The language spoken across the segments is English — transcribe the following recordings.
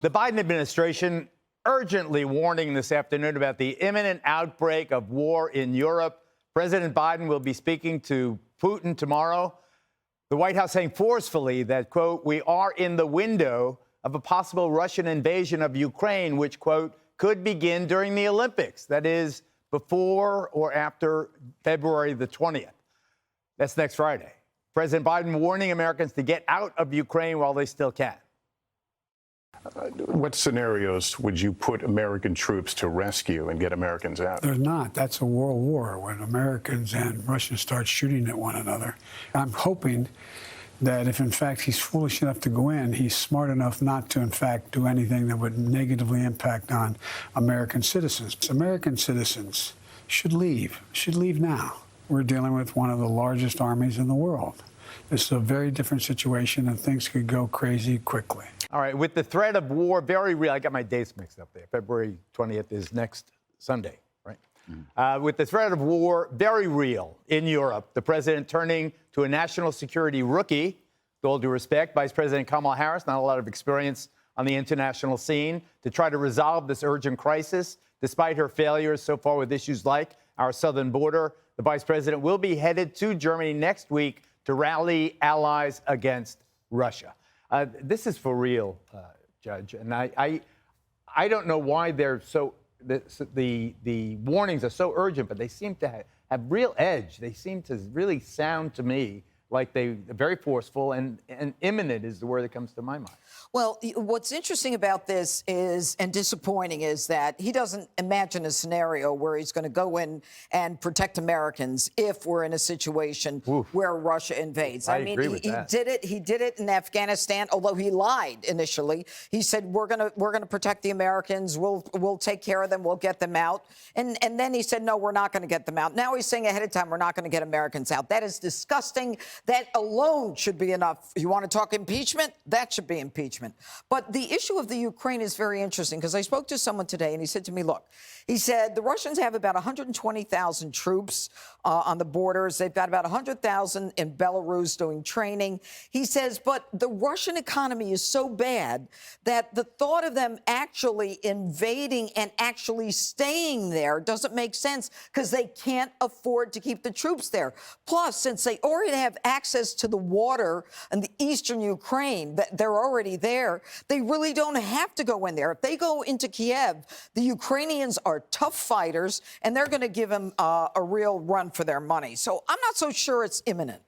The Biden administration urgently warning this afternoon about the imminent outbreak of war in Europe. President Biden will be speaking to Putin tomorrow. The White House saying forcefully that, quote, we are in the window of a possible Russian invasion of Ukraine, which, quote, could begin during the Olympics. That is, before or after February the 20th. That's next Friday. President Biden warning Americans to get out of Ukraine while they still can. What scenarios would you put American troops to rescue and get Americans out? There's not. That's a world war when Americans and Russians start shooting at one another. I'm hoping that if, in fact, he's foolish enough to go in, he's smart enough not to, in fact, do anything that would negatively impact on American citizens. American citizens should leave now. We're dealing with one of the largest armies in the world. This is a very different situation, and things could go crazy quickly. All right, with the threat of war very real, I got my dates mixed up there. February 20th is next Sunday, right? With the threat of war very real in Europe, the president turning to a national security rookie, with all due respect, Vice President Kamala Harris, not a lot of experience on the international scene, to try to resolve this urgent crisis. Despite her failures so far with issues like our southern border, the vice president will be headed to Germany next week to rally allies against Russia. This is for real, Judge, and I don't know why they're so the warnings are so urgent, but they seem to have real edge. They seem to really sound to me like they're very forceful, and imminent is the word that comes to my mind. Well, what's interesting about this is, and disappointing, is that he doesn't imagine a scenario where he's going to go in and protect Americans if we're in a situation where Russia invades. I mean, he did it. He did it in Afghanistan, although he lied initially. He said, we're going to protect the Americans. We'll take care of them. We'll get them out. And then he said, no, we're not going to get them out. Now he's saying ahead of time, we're not going to get Americans out. That is disgusting. That alone should be enough. You want to talk impeachment? That should be impeachment. But the issue of the Ukraine is very interesting, because I spoke to someone today and he said to me, look, he said the Russians have about 120,000 troops on the borders. They've got about 100,000 in Belarus doing training. He says, but the Russian economy is so bad that the thought of them actually invading and actually staying there doesn't make sense, because they can't afford to keep the troops there. Plus, since they already have access to the water in the eastern Ukraine, they're already there, they really don't have to go in there. If they go into Kiev, the Ukrainians are tough fighters, and they're going to give them a real run for their money. So I'm not so sure it's imminent.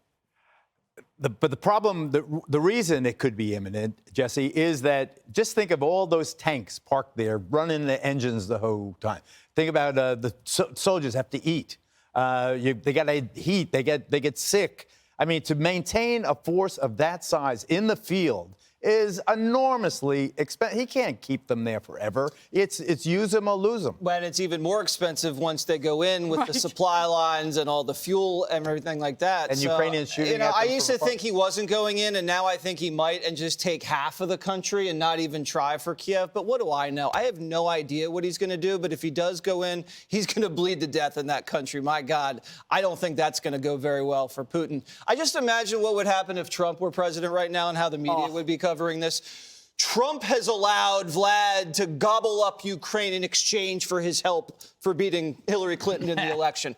But the problem, the reason it could be imminent, Jesse, is that just think of all those tanks parked there, running the engines the whole time. Think about the soldiers have to eat. They got to heat. They get sick. I mean, to maintain a force of that size in the field is enormously expensive. He can't keep them there forever. It's use them or lose them. When it's even more expensive once they go in with the supply lines and all the fuel and everything like that. And so, Ukrainians shooting at them. I used to think he wasn't going in, and now I think he might, and just take half of the country and not even try for Kiev. But what do I know? I have no idea what he's going to do. But if he does go in, he's going to bleed to death in that country. My God, I don't think that's going to go very well for Putin. I just imagine what would happen if Trump were president right now and how the media would be covering this. Trump has allowed Vlad to gobble up Ukraine in exchange for his help for beating Hillary Clinton in the election.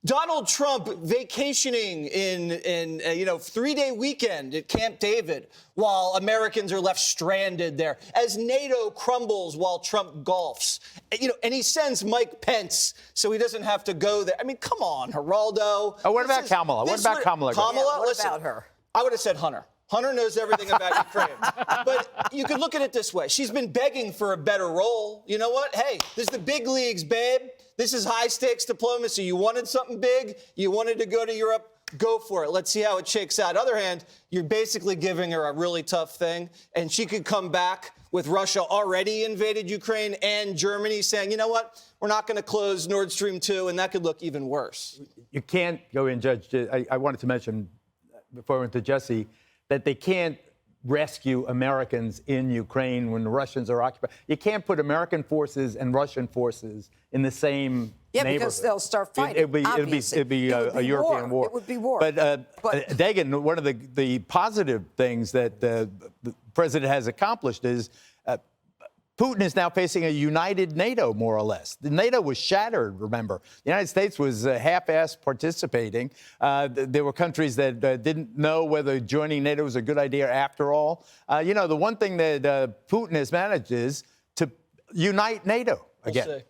Donald Trump vacationing in 3-day weekend at Camp David while Americans are left stranded there, as NATO crumbles while Trump golfs. And he sends Mike Pence so he doesn't have to go there. I mean, come on, Geraldo. Oh, what about Kamala? What about Kamala? Kamala, what about her? I would have said Hunter. Hunter knows everything about Ukraine. But you could look at it this way. She's been begging for a better role. You know what? Hey, this is the big leagues, babe. This is high-stakes diplomacy. You wanted something big? You wanted to go to Europe? Go for it. Let's see how it shakes out. On the other hand, you're basically giving her a really tough thing, and she could come back with Russia already invaded Ukraine and Germany saying, you know what? We're not going to close Nord Stream 2, and that could look even worse. You can't go in, Judge. I wanted to mention, before I went to Jesse, that they can't rescue Americans in Ukraine when the Russians are occupied. You can't put American forces and Russian forces in the same neighborhood. Because they'll start fighting. It'd be a European war. It would be war. But Dagan, one of the positive things that the president has accomplished is Putin is now facing a united NATO, more or less. The NATO was shattered, remember. The United States was half-assed participating. There were countries that didn't know whether joining NATO was a good idea after all. The one thing that Putin has managed is to unite NATO again. We'll see.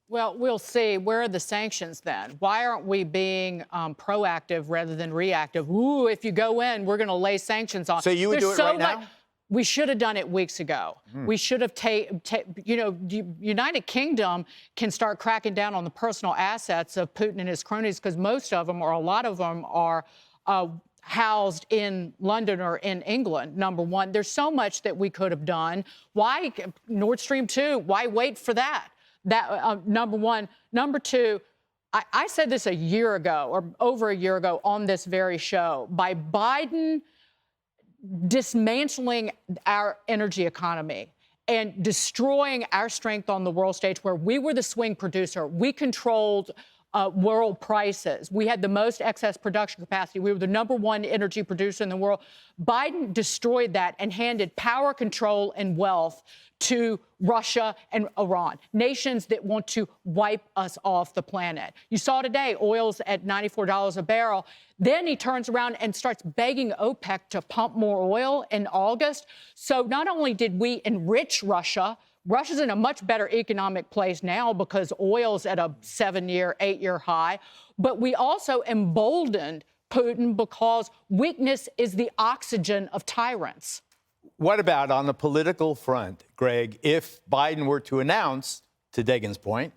Well, we'll see. Where are the sanctions then? Why aren't we being proactive rather than reactive? Ooh, if you go in, we're going to lay sanctions on. So you would do it right now? We should have done it weeks ago. We should have United Kingdom can start cracking down on the personal assets of Putin and his cronies because most of them, or a lot of them, are housed in London or in England, number one. There's so much that we could have done. Why Nord Stream 2? Why wait for that? That number one. Number two, I said this a year ago or over a year ago on this very show. By Biden dismantling our energy economy and destroying our strength on the world stage where we were the swing producer, we controlled world prices. We had the most excess production capacity. We were the #1 energy producer in the world. Biden destroyed that and handed power, control, and wealth to Russia and Iran, nations that want to wipe us off the planet. You saw today, oil's at $94 a barrel. Then he turns around and starts begging OPEC to pump more oil in August. So not only did we enrich Russia, Russia's in a much better economic place now because oil's at a 7-year, 8-year high, but we also emboldened Putin because weakness is the oxygen of tyrants. What about on the political front, Greg, if Biden were to announce, to Dagan's point,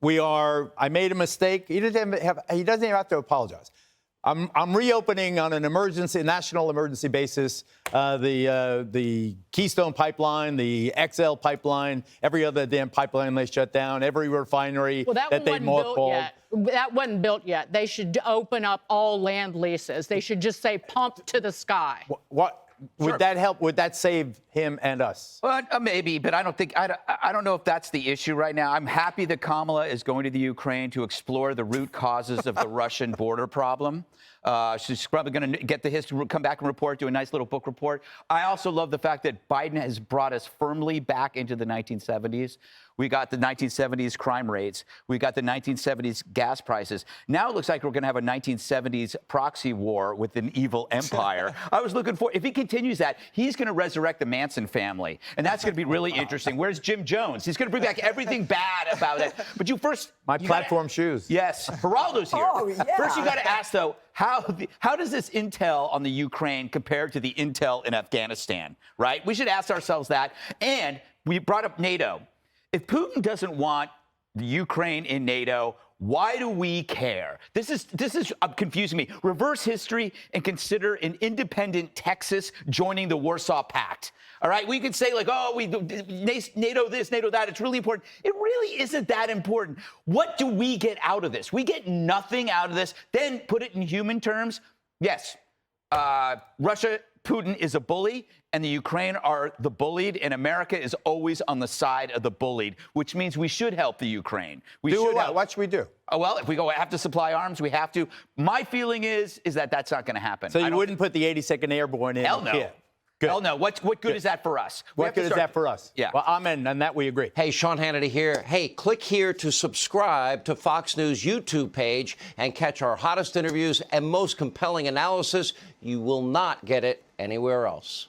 I made a mistake. He doesn't even have to apologize. I'm reopening on an national emergency basis, the Keystone Pipeline, the XL Pipeline, every other damn pipeline they shut down, every refinery that they mothballed. That wasn't built yet. They should open up all land leases. They should just say pump to the sky. What? Would that help? Would that save him and us? Well, maybe, but I don't know if that's the issue right now. I'm happy that Kamala is going to the Ukraine to explore the root causes of the Russian border problem. She's probably going to get the history, come back and report, do a nice little book report. I also love the fact that Biden has brought us firmly back into the 1970s. We got the 1970s crime rates. We got the 1970s gas prices. Now it looks like we're going to have a 1970s proxy war with an evil empire. I was looking for, if he continues that, he's going to resurrect the Manson family. And that's going to be really interesting. Where's Jim Jones? He's going to bring back everything bad about it. But you first... My platform shoes. Yes. Geraldo's here. Oh, yeah. First, you got to ask, though, how does this intel on the Ukraine compare to the intel in Afghanistan, right? We should ask ourselves that. And we brought up NATO. If Putin doesn't want the Ukraine in NATO, why do we care? This is confusing me. Reverse history and consider an independent Texas joining the Warsaw Pact. All right, we could say like, oh, NATO this, NATO that. It's really important. It really isn't that important. What do we get out of this? We get nothing out of this. Then put it in human terms. Yes, Russia, Putin is a bully, and the Ukraine are the bullied, and America is always on the side of the bullied, which means we should help the Ukraine. What should we do? Oh, well, if we have to supply arms, we have to. My feeling is that that's not going to happen. So you wouldn't put the 82nd Airborne in? Hell no. Kiev. Good. Hell no. What good is that for us? What good is that for us? Yeah. Well, amen. On that we agree. Hey, Sean Hannity here. Hey, click here to subscribe to Fox News YouTube page and catch our hottest interviews and most compelling analysis. You will not get it anywhere else.